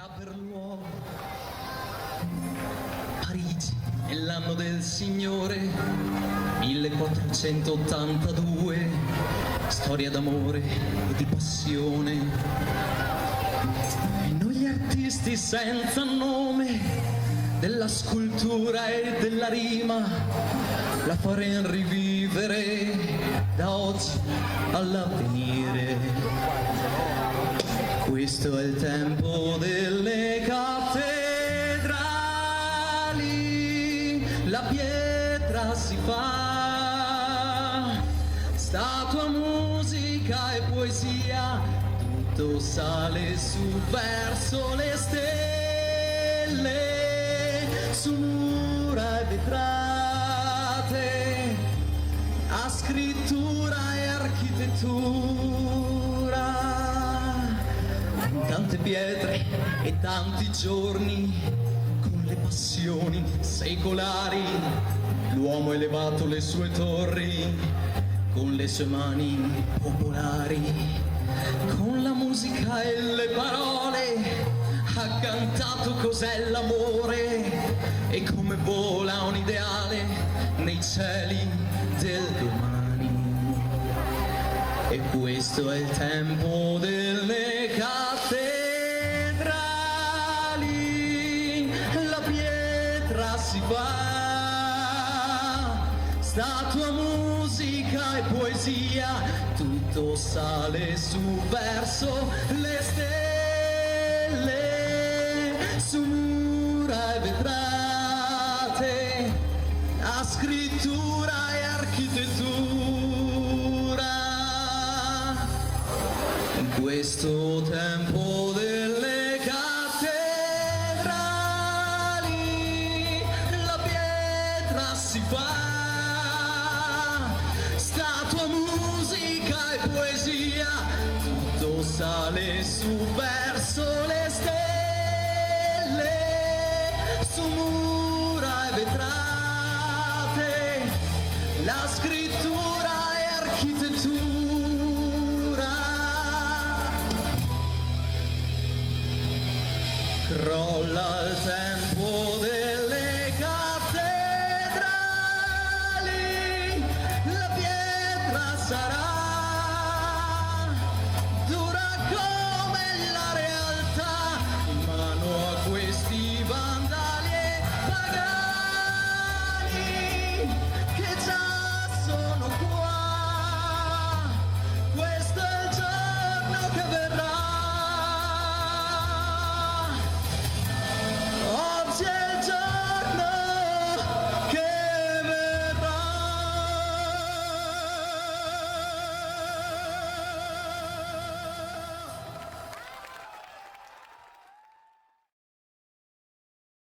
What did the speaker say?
ha per luogo Parigi nell'anno del Signore 1482, storia d'amore e di passione. E noi gli artisti senza nome della scultura e della rima la faremo rivivere da oggi all'avvenire. Questo è il tempo delle cattedrali, la pietra si fa, statua, musica e poesia, tutto sale su verso le stelle, su mura e vetrate, a scrittura e architettura. Tante pietre e tanti giorni, con le passioni secolari, l'uomo ha elevato le sue torri, con le sue mani popolari, con la musica e le parole, ha cantato cos'è l'amore e come vola un ideale nei cieli del domani. E questo è il tempo delle cattedrali, la pietra si fa, statua, musica e poesia, tutto sale su verso le stelle, su mura e vetrate, a scrittura e architettura. In questo tempo delle cattedrali, la pietra si fa, statua, musica e poesia, tutto sale su verso le stelle, su mura e vetrate, la scrittura e architettura. Crolla il tempo